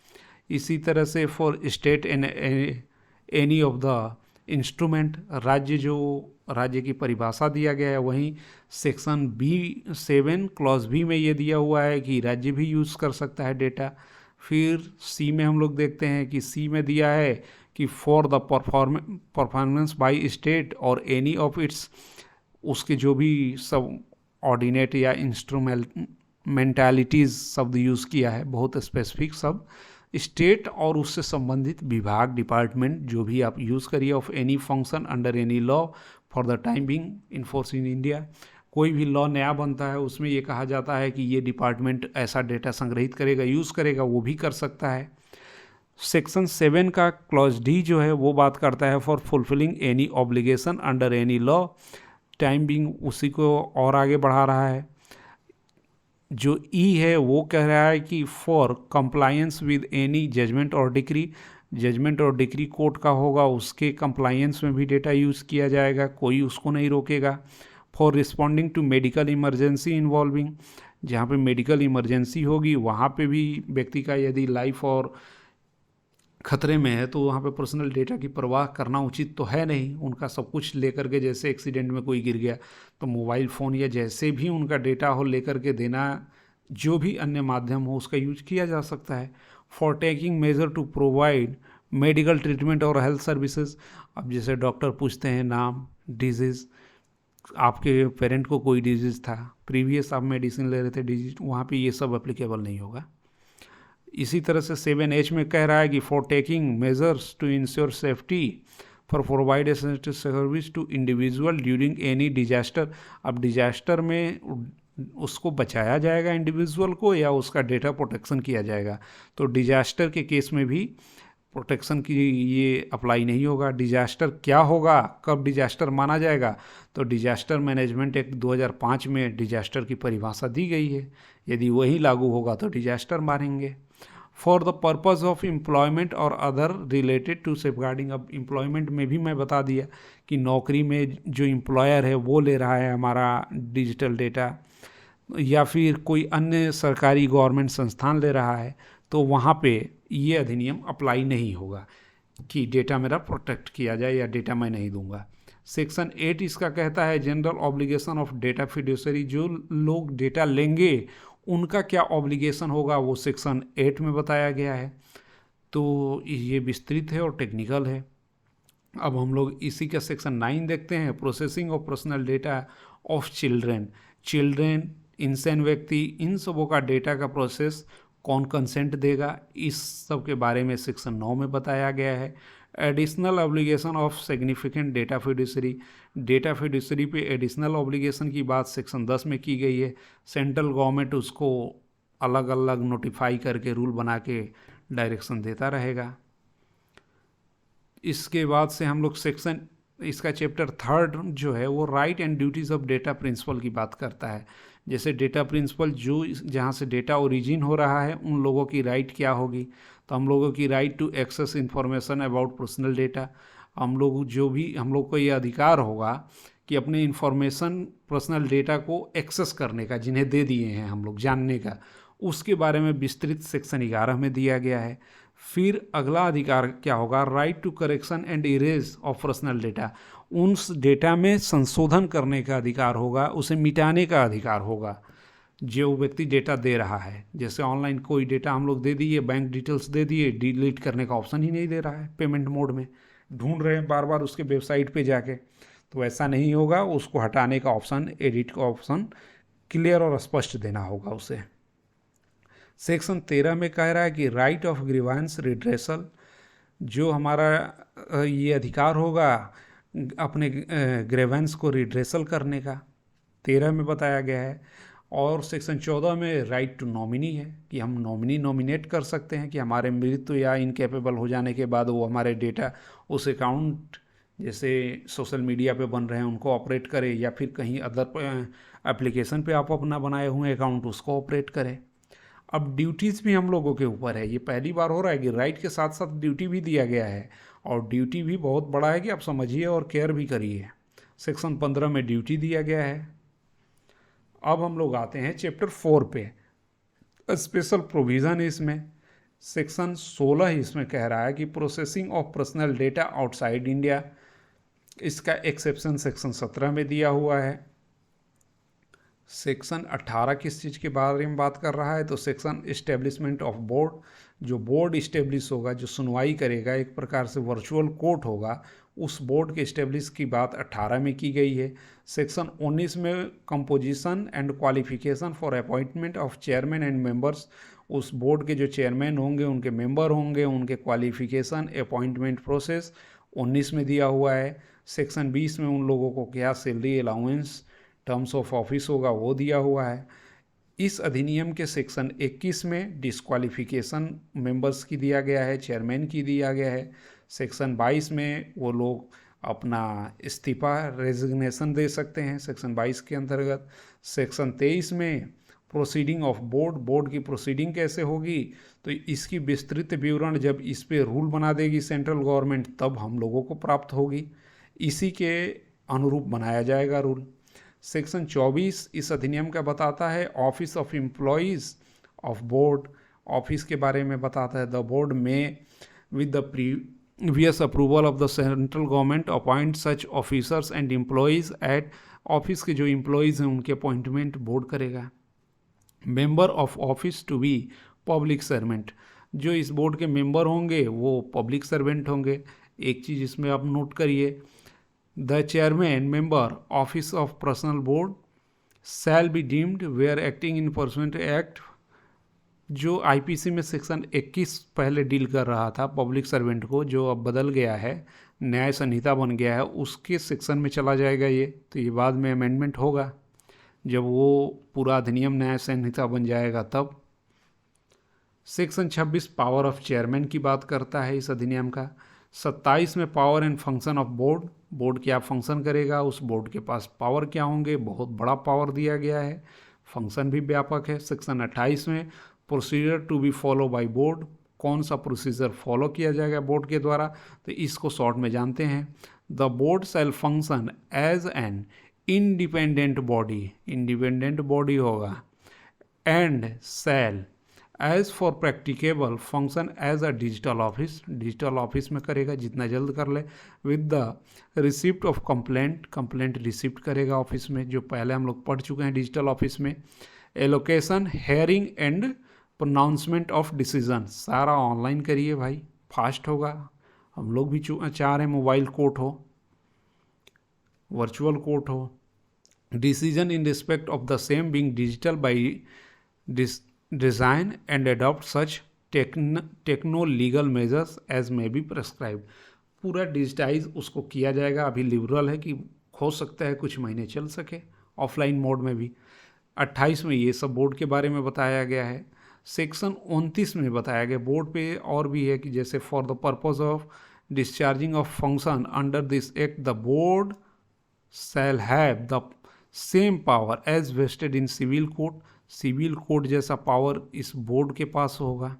इसी तरह से for state any of the instrument, राज्य की परिभाषा दिया गया है। वहीं सेक्शन B7 क्लॉज बी में ये दिया हुआ है कि राज्य भी यूज़ कर सकता है डेटा। फिर सी में हम लोग देखते हैं कि सी में दिया है कि for the performance by state और एनी ऑफ इट्स, उसके जो भी सब ऑर्डिनेट या इंस्ट्रूमेंटलिटीज़ शब्द यूज़ किया है, बहुत स्पेसिफिक सब, स्टेट और उससे संबंधित विभाग, डिपार्टमेंट, जो भी आप यूज़ करिए, of any function under any law for the time being in force in India. कोई भी लॉ नया बनता है उसमें ये कहा जाता है कि ये डिपार्टमेंट ऐसा डेटा संग्रहित करेगा, यूज़ करेगा, वो भी कर सकता है। सेक्शन 7 का क्लॉज डी जो है वो बात करता है for fulfilling any obligation under any law, time being उसी को और आगे बढ़ा रहा है। जो ई है वो कह रहा है कि for compliance with any judgment और डिक्री, जजमेंट और डिक्री कोर्ट का होगा, उसके कंप्लायंस में भी डेटा यूज़ किया जाएगा, कोई उसको नहीं रोकेगा। For responding to medical emergency involving, जहाँ पे मेडिकल इमरजेंसी होगी वहाँ पे भी व्यक्ति का यदि लाइफ और खतरे में है तो वहाँ पे पर्सनल डेटा की परवाह करना उचित तो है नहीं। उनका सब कुछ लेकर के, जैसे एक्सीडेंट में कोई गिर गया तो मोबाइल फ़ोन या जैसे भी उनका डेटा हो लेकर के देना, जो भी अन्य माध्यम हो उसका यूज किया जा सकता है। For taking measure to provide medical treatment और हेल्थ सर्विसेज, अब जैसे डॉक्टर पूछते हैं नाम, डिजीज़, आपके पेरेंट को कोई डिजीज़ था, प्रीवियस आप मेडिसिन ले रहे थे डिजीज, वहाँ पे ये सब एप्लीकेबल नहीं होगा। इसी तरह से 7H में कह रहा है कि for taking measures to ensure safety for provide essential service to individual during any disaster, अब डिजास्टर में उसको बचाया जाएगा इंडिविजुअल को या उसका डेटा प्रोटेक्शन किया जाएगा। तो डिजास्टर के केस में भी प्रोटेक्शन की ये अप्लाई नहीं होगा। डिजास्टर क्या होगा, कब डिजास्टर माना जाएगा, तो डिजास्टर मैनेजमेंट एक्ट 2005 में डिजास्टर की परिभाषा दी गई है, यदि वही लागू होगा तो डिजास्टर मानेंगे। For the purpose of employment और अदर रिलेटेड टू सेफगार्डिंग, अब एम्प्लॉयमेंट में भी मैं बता दिया कि नौकरी में जो एम्प्लॉयर है वो ले रहा है हमारा डिजिटल डेटा, या फिर कोई अन्य सरकारी गवर्नमेंट संस्थान ले रहा है, तो वहाँ पे ये अधिनियम अप्लाई नहीं होगा कि डेटा मेरा प्रोटेक्ट किया जाए या डेटा मैं नहीं दूंगा। सेक्शन 8 इसका कहता है general obligation of data fiduciary, जो लोग डेटा लेंगे उनका क्या ऑब्लिगेशन होगा वो सेक्शन 8 में बताया गया है। तो ये विस्तृत है और टेक्निकल है। अब हम लोग इसी का सेक्शन 9 देखते हैं, processing of personal data of children, इंसान व्यक्ति, इन सबों का डेटा का प्रोसेस कौन कंसेंट देगा, इस सब के बारे में सेक्शन 9 में बताया गया है। Additional obligation of significant data fiduciary पे एडिशनल ऑब्लिगेशन की बात सेक्शन 10 में की गई है। सेंट्रल गवर्नमेंट उसको अलग अलग नोटिफाई करके रूल बना के डायरेक्शन देता रहेगा। इसके बाद से हम लोग सेक्शन, इसका चैप्टर 3 जो है वो right and duties of data principal की बात करता है। जैसे डेटा प्रिंसिपल जो जहाँ से डेटा ओरिजिन हो रहा है उन लोगों की राइट क्या होगी, तो हम लोगों की right to access information about personal data, हम लोग को ये अधिकार होगा कि अपने इंफॉर्मेशन पर्सनल डेटा को एक्सेस करने का, जिन्हें दे दिए हैं हम लोग जानने का, उसके बारे में विस्तृत सेक्शन 11 में दिया गया है। फिर अगला अधिकार क्या होगा, right to correction and erase of personal data, उन डेटा में संशोधन करने का अधिकार होगा, उसे मिटाने का अधिकार होगा जो व्यक्ति डेटा दे रहा है। जैसे ऑनलाइन कोई डेटा हम लोग दे दिए, बैंक डिटेल्स दे दिए, डिलीट करने का ऑप्शन ही नहीं दे रहा है, पेमेंट मोड में ढूंढ रहे हैं बार बार उसके वेबसाइट पे जाके, तो ऐसा नहीं होगा, उसको हटाने का ऑप्शन, एडिट का ऑप्शन क्लियर और स्पष्ट देना होगा उसे। सेक्शन 13 में कह रहा है कि राइट ऑफ ग्रीवांस रिड्रेसल, जो हमारा ये अधिकार होगा अपने ग्रीवांस को रिड्रेसल करने का, 13 में बताया गया है। और सेक्शन 14 में राइट टू नॉमिनी है कि हम नॉमिनी नॉमिनेट कर सकते हैं कि हमारे मृत्यु या इनकेपेबल हो जाने के बाद वो हमारे डेटा उस अकाउंट, जैसे सोशल मीडिया पे बन रहे हैं उनको ऑपरेट करे, या फिर कहीं अदर एप्लीकेशन पे आप अपना बनाए हुए अकाउंट उसको ऑपरेट करें। अब ड्यूटीज़ भी हम लोगों के ऊपर है। ये पहली बार हो रहा है कि राइट के साथ साथ ड्यूटी भी दिया गया है, और ड्यूटी भी बहुत बड़ा है कि आप समझिए और केयर भी करिए। सेक्शन 15 में ड्यूटी दिया गया है। अब हम लोग आते हैं चैप्टर 4 पे। स्पेशल प्रोविज़न है इसमें। सेक्शन 16 इसमें कह रहा है कि processing of personal data outside India, इसका एक्सेप्शन सेक्शन 17 में दिया हुआ है। सेक्शन 18 किस चीज़ के बारे में बात कर रहा है, तो सेक्शन इस्टेब्लिशमेंट ऑफ बोर्ड, जो बोर्ड इस्टेब्लिश होगा, जो सुनवाई करेगा, एक प्रकार से वर्चुअल कोर्ट होगा, उस बोर्ड के इस्टेब्लिश की बात 18 में की गई है। सेक्शन 19 में composition and qualification for appointment of chairman and members, उस बोर्ड के जो चेयरमैन होंगे, उनके मेंबर होंगे, उनके क्वालिफिकेशन, अपॉइंटमेंट प्रोसेस 19 में दिया हुआ है। सेक्शन 20 में उन लोगों को क्या salary allowance, terms of office होगा, वो दिया हुआ है। इस अधिनियम के सेक्शन 21 में डिस्क्वालिफिकेशन मेंबर्स की दिया गया है, चेयरमैन की दिया गया है। सेक्शन 22 में वो लोग अपना इस्तीफा रेजिग्नेशन दे सकते हैं, सेक्शन 22 के अंतर्गत। सेक्शन 23 में प्रोसीडिंग ऑफ बोर्ड, बोर्ड की प्रोसीडिंग कैसे होगी, तो इसकी विस्तृत विवरण जब इस पे रूल बना देगी सेंट्रल गवर्नमेंट, तब हम लोगों को प्राप्त होगी। इसी के अनुरूप बनाया जाएगा रूल। सेक्शन 24 इस अधिनियम का बताता है office of employees of board, office के बारे में बताता है। The board may with the previous approval of the central government appoint such officers and employees at, office के जो एम्प्लॉयज़ हैं उनके अपॉइंटमेंट बोर्ड करेगा। Member of office to be public servant, जो इस बोर्ड के मेंबर होंगे वो पब्लिक सर्वेंट होंगे। एक चीज़ इसमें आप नोट करिए, the chairman member office of personal board shall be deemed where acting in pursuant act, जो आईपीसी में सेक्शन 21 पहले डील कर रहा था पब्लिक सर्वेंट को, जो अब बदल गया है, न्याय संहिता बन गया है, उसके सेक्शन में चला जाएगा ये। तो ये बाद में अमेंडमेंट होगा जब वो पूरा अधिनियम न्याय संहिता बन जाएगा तब। सेक्शन 26 पावर ऑफ चेयरमैन की बात करता है इस अधिनियम का। 27 में power and function of board, board क्या फंक्शन करेगा, उस बोर्ड के पास पावर क्या होंगे, बहुत बड़ा पावर दिया गया है, फंक्शन भी व्यापक है। सेक्शन 28 में procedure to be follow by board, कौन सा प्रोसीजर फॉलो किया जाएगा बोर्ड के द्वारा, तो इसको शॉर्ट में जानते हैं। The board shall function as an independent body, independent body होगा, and shall as far practicable function as a digital office, digital office में करेगा जितना जल्द कर ले। With the receipt of complaint, complaint receipt करेगा ऑफिस में, जो पहले हम लोग पढ़ चुके हैं डिजिटल ऑफिस में। Allocation, hearing and pronouncement of decision, सारा ऑनलाइन करिए भाई, फास्ट होगा। हम लोग भी चाह रहे हैं मोबाइल कोर्ट हो, वर्चुअल कोर्ट हो। Decision in respect of the same being digital by design and adopt such techno legal measures as may be prescribed, पूरा डिजिटाइज उसको किया जाएगा। अभी लिबरल है कि हो सकता है कुछ महीने चल सके ऑफलाइन मोड में भी। 28 में ये सब बोर्ड के बारे में बताया गया है। सेक्शन 29 में बताया गया बोर्ड पे और भी है कि जैसे for the purpose of discharging of function under this act the board shall have the same power as vested in civil code, civil code जैसा पावर इस बोर्ड के पास होगा।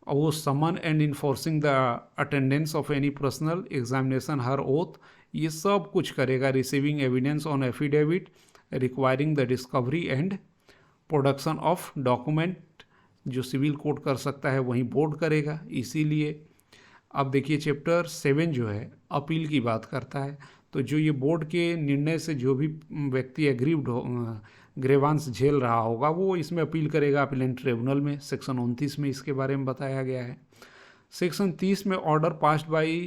और वो summon and enforcing the attendance of any personal examination, her oath, ये सब कुछ करेगा। Receiving evidence on affidavit, requiring the discovery and production of document, जो सिविल कोड कर सकता है वहीं बोर्ड करेगा। इसीलिए अब देखिए चैप्टर 7 जो है अपील की बात करता है, तो जो ये बोर्ड के निर्णय से जो भी व्यक्ति एग्रीव्ड हो, ग्रेवांस झेल रहा होगा, वो इसमें अपील करेगा अपीलेंट ट्रिब्यूनल में। सेक्शन 29 में इसके बारे में बताया गया है। सेक्शन 30 में order passed by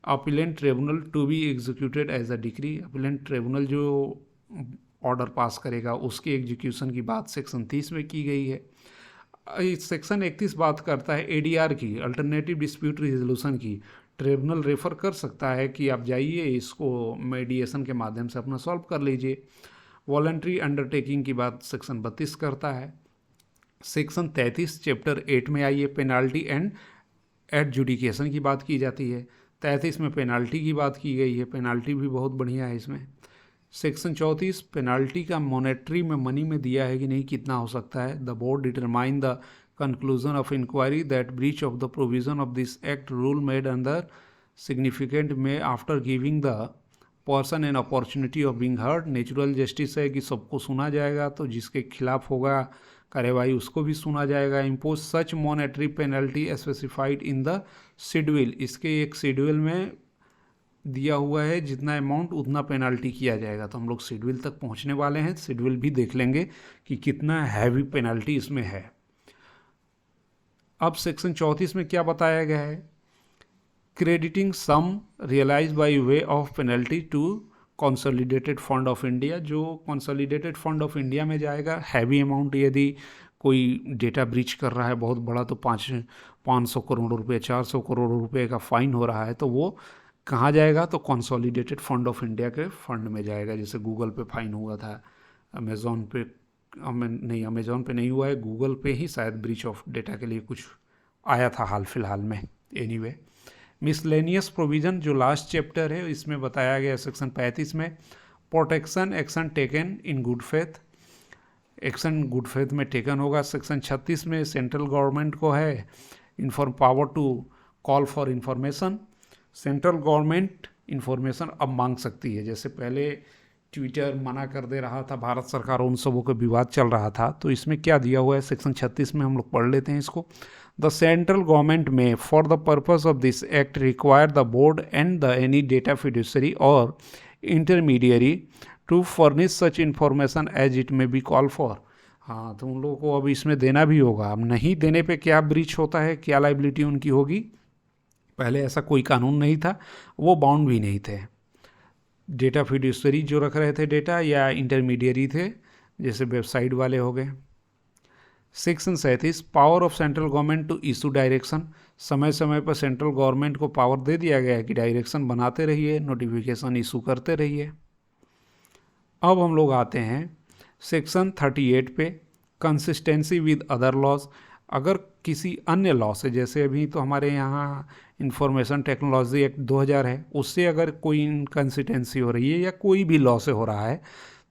appellate tribunal to be executed as a decree, appellate tribunal जो ऑर्डर पास करेगा उसके एग्जीक्यूशन की बात सेक्शन 30 में की गई है। सेक्शन 31 बात करता है एडीआर की, अल्टरनेटिव डिस्प्यूट रिजोल्यूशन की। ट्रिब्यूनल रेफर कर सकता है कि आप जाइए इसको मीडिएशन के माध्यम से अपना सॉल्व कर लीजिए। वॉलंटरी अंडरटेकिंग की बात सेक्शन 32 करता है। सेक्शन 33 चैप्टर 8 में आइए पेनाल्टी एंड एडजुडिकेशन की बात की जाती है। 33 में पेनाल्टी की बात की गई है, पेनाल्टी भी बहुत बढ़िया है इसमें। सेक्शन 34 पेनाल्टी का मॉनेटरी में मनी में दिया है कि नहीं, कितना हो सकता है। The board determine the conclusion of inquiry that breach of the provision of this act rule made under significant में after giving the person an opportunity of being heard. Natural justice है कि सबको सुना जाएगा, तो जिसके खिलाफ होगा कार्यवाही उसको भी सुना जाएगा। Impose such monetary penalty specified in the schedule, इसके एक शेड्यूल में दिया हुआ है जितना अमाउंट उतना पेनल्टी किया जाएगा। तो हम लोग शेड्यूल तक पहुंचने वाले हैं, शेड्यूल भी देख लेंगे कि कितना हैवी पेनल्टी इसमें है। अब सेक्शन 34 में क्या बताया गया है, crediting sum realised by way of penalty to consolidated fund of India. जो कंसोलिडेटेड फंड ऑफ इंडिया में जाएगा हैवी अमाउंट, यदि कोई डेटा ब्रीच कर रहा है बहुत बड़ा, तो 500 करोड़ रुपए 400 करोड़ रुपए का फाइन हो रहा है, तो वो कहाँ जाएगा, तो कंसोलिडेटेड फंड ऑफ इंडिया के फंड में जाएगा। जैसे गूगल पे फाइन हुआ था, अमेज़ॉन पे नहीं, अमेज़ॉन पे नहीं हुआ है, गूगल पे ही शायद ब्रीच ऑफ डेटा के लिए कुछ आया था हाल फिलहाल में। एनीवे, मिसलेनियस प्रोविज़न जो लास्ट चैप्टर है इसमें बताया गया सेक्शन 35 में, protection action taken in good faith, action good faith में टेकन होगा। सेक्शन 36 में सेंट्रल गवर्नमेंट को है inform power to call for information. Central government information अब मांग सकती है, जैसे पहले ट्विटर मना कर दे रहा था भारत सरकार, उन सबों का विवाद चल रहा था, तो इसमें क्या दिया हुआ है सेक्शन 36 में, हम लोग पढ़ लेते हैं इसको। The central government may for the purpose of this act require the board and the any data fiduciary or intermediary to furnish such information as it may be call for. हाँ, तो उन लोगों को अब इसमें देना भी होगा। अब नहीं देने पे क्या ब्रीच होता है, क्या लाइबिलिटी उनकी होगी, पहले ऐसा कोई कानून नहीं था, वो बाउंड भी नहीं थे। डेटा फिड्यूसरी जो रख रहे थे डेटा, या इंटरमीडियरी थे जैसे वेबसाइट वाले हो गए। Section 37 power of central government to issue direction, समय समय पर सेंट्रल गवर्नमेंट को पावर दे दिया गया है कि डायरेक्शन बनाते रहिए, नोटिफिकेशन इशू करते रहिए। अब हम लोग आते हैं सेक्शन 38 पे, कंसिस्टेंसी विद अदर लॉज। अगर किसी अन्य लॉ से, जैसे अभी तो हमारे यहाँ इंफॉर्मेशन टेक्नोलॉजी एक्ट 2000 है, उससे अगर कोई इनकन्सिस्टेंसी हो रही है या कोई भी लॉ से हो रहा है,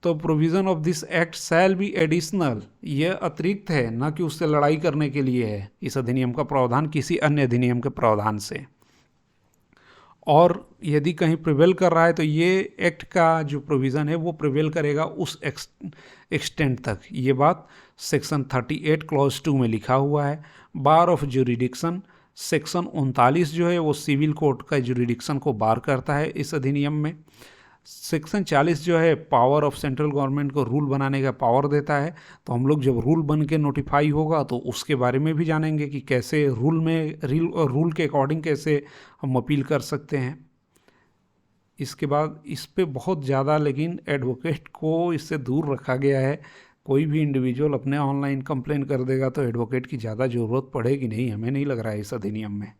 तो provision of this act shall B additional, यह अतिरिक्त है, न कि उससे लड़ाई करने के लिए है इस अधिनियम का प्रावधान किसी अन्य अधिनियम के प्रावधान से। और यदि कहीं प्रिवेल कर रहा है तो ये एक्ट का जो प्रोविज़न है वो प्रिवेल करेगा उस एक्सटेंट तक। ये बात सेक्शन 38 क्लॉज 2 में लिखा हुआ है। बार ऑफ जुरिडिक्शन, सेक्शन 39 जो है वो सिविल कोर्ट का जुरिडिक्शन को बार करता है इस अधिनियम में। सेक्शन 40 जो है पावर ऑफ सेंट्रल गवर्नमेंट को रूल बनाने का पावर देता है। तो हम लोग जब रूल बन के नोटिफाई होगा तो उसके बारे में भी जानेंगे कि कैसे रूल के अकॉर्डिंग कैसे हम अपील कर सकते हैं। इसके बाद इस पे बहुत ज़्यादा लेकिन एडवोकेट को इससे दूर रखा गया है। कोई भी इंडिविजुअल अपने ऑनलाइन कंप्लेन कर देगा तो एडवोकेट की ज़्यादा ज़रूरत पड़ेगी नहीं, हमें नहीं लग रहा है इस अधिनियम में।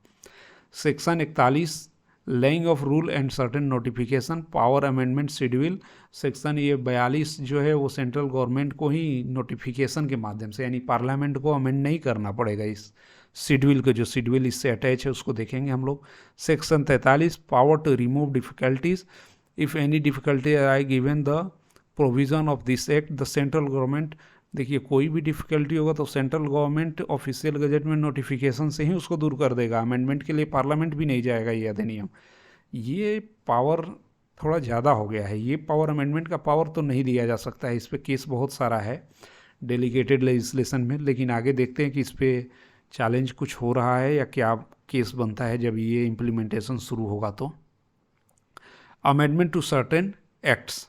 Section 41 laying of rule and certain notification power amendment schedule, section ये 42 जो है वो सेंट्रल गवर्नमेंट को ही नोटिफिकेशन के माध्यम से, यानी पार्लियामेंट को अमेंड नहीं करना पड़ेगा इस शेड्यूल के, जो शेड्यूल इससे अटैच है उसको देखेंगे हम लोग। Section 43 power to remove difficulties if any difficulty I given the provision of this act the central government. देखिए कोई भी डिफ़िकल्टी होगा तो सेंट्रल गवर्नमेंट ऑफिशियल गजट में नोटिफिकेशन से ही उसको दूर कर देगा, अमेंडमेंट के लिए पार्लियामेंट भी नहीं जाएगा ये अधिनियम। ये पावर थोड़ा ज़्यादा हो गया है, ये पावर अमेंडमेंट का पावर तो नहीं दिया जा सकता है। इस पर केस बहुत सारा है डेलीगेटेड लेजिस्लेशन में, लेकिन आगे देखते हैं कि इस पर चैलेंज कुछ हो रहा है या क्या केस बनता है जब ये इम्प्लीमेंटेशन शुरू होगा। तो अमेंडमेंट टू सर्टेन एक्ट्स,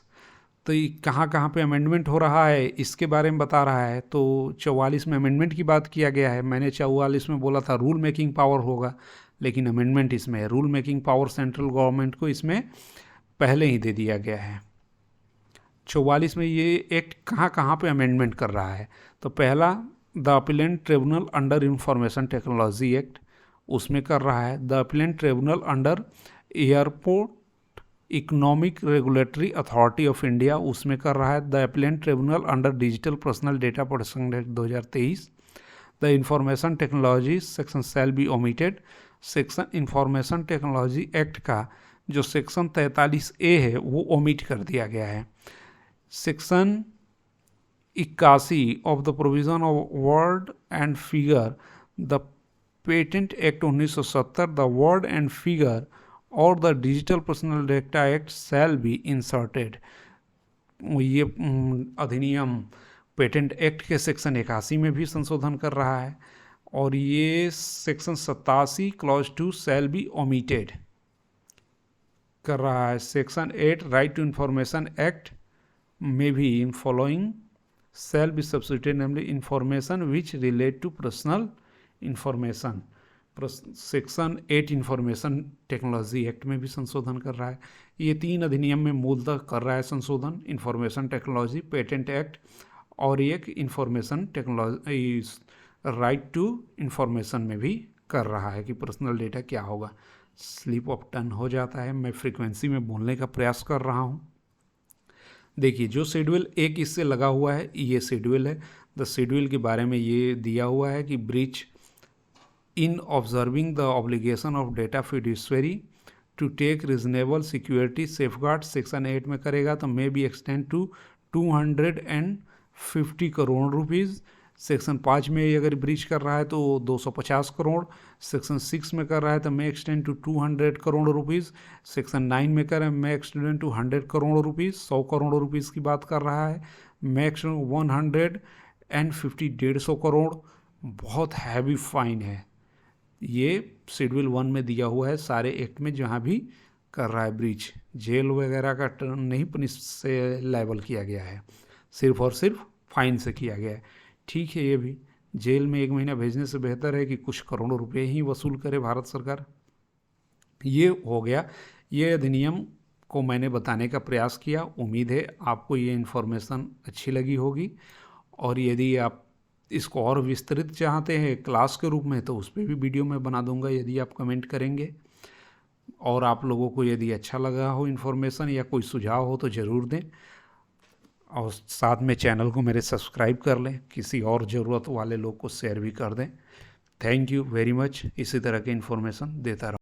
तो ये कहाँ कहाँ पे अमेंडमेंट हो रहा है इसके बारे में बता रहा है। तो 44 में अमेंडमेंट की बात किया गया है। मैंने 44 में बोला था रूल मेकिंग पावर होगा, लेकिन अमेंडमेंट इसमें है। Rule making power central government को इसमें पहले ही दे दिया गया है। 44 में ये एक्ट कहाँ कहाँ पे अमेंडमेंट कर रहा है, तो पहला the appellate tribunal under information technology act, उसमें कर रहा है। The appellate tribunal under airport economic regulatory authority of India, उसमें कर रहा है। The appellate tribunal under digital personal data protection act 2023। The information technology section shall be omitted, section information technology act का जो सेक्शन 43A है वो ओमिट कर दिया गया है। Section 81 of the provision of word and figure the patent act 1970 the word and figure और the digital personal data act shall be inserted. ये अधिनियम पेटेंट एक्ट के सेक्शन 81 में भी संशोधन कर रहा है और ये section 87 clause 2 shall be omitted कर रहा है। Section 8 right to information act में भी in following shall be substituted, namely information which relate to personal information. Section 8 information technology act में भी संशोधन कर रहा है। ये 3 अधिनियम में मूलतः कर रहा है संशोधन, इंफॉर्मेशन टेक्नोलॉजी, पेटेंट एक्ट और एक information technology right to information में भी कर रहा है कि पर्सनल डेटा क्या होगा। स्लिप ऑफ टंग हो जाता है, मैं फ्रीक्वेंसी में बोलने का प्रयास कर रहा हूँ। देखिए जो शेड्यूल 1 इससे लगा हुआ है ये शेड्यूल है। द शेड्यूल के बारे में ये दिया हुआ है कि breach in observing the obligation of data fiduciary to take reasonable security safeguard section 8 में करेगा तो may be extend to 250 crore rupees. Section 5 में अगर ब्रीच कर रहा है तो 250 करोड़। सेक्शन 6 में कर रहा है तो may extend to 200 crore rupees. Section 9 में कर रहा है may extend to 100 crore rupees, 100 crore rupees की बात कर रहा है। May extend 150 150 crore. बहुत हैवी फाइन है। ये शेड्यूल 1 में दिया हुआ है सारे एक्ट में जहाँ भी कर रहा है ब्रीच। जेल वगैरह का टर्म नहीं पनिश से लायबल किया गया है, सिर्फ और सिर्फ फाइन से किया गया है। ठीक है, ये भी जेल में 1 महीना भेजने से बेहतर है कि कुछ करोड़ों रुपए ही वसूल करे भारत सरकार। ये हो गया, ये अधिनियम को मैंने बताने का प्रयास किया। उम्मीद है आपको ये इन्फॉर्मेशन अच्छी लगी होगी और यदि आप इसको और विस्तृत चाहते हैं क्लास के रूप में तो उस पर भी वीडियो मैं बना दूंगा यदि आप कमेंट करेंगे। और आप लोगों को यदि अच्छा लगा हो इन्फॉर्मेशन या कोई सुझाव हो तो ज़रूर दें और साथ में चैनल को मेरे सब्सक्राइब कर लें, किसी और ज़रूरत वाले लोग को शेयर भी कर दें। Thank you very much. इसी तरह के इन्फॉर्मेशन देता रहूँ।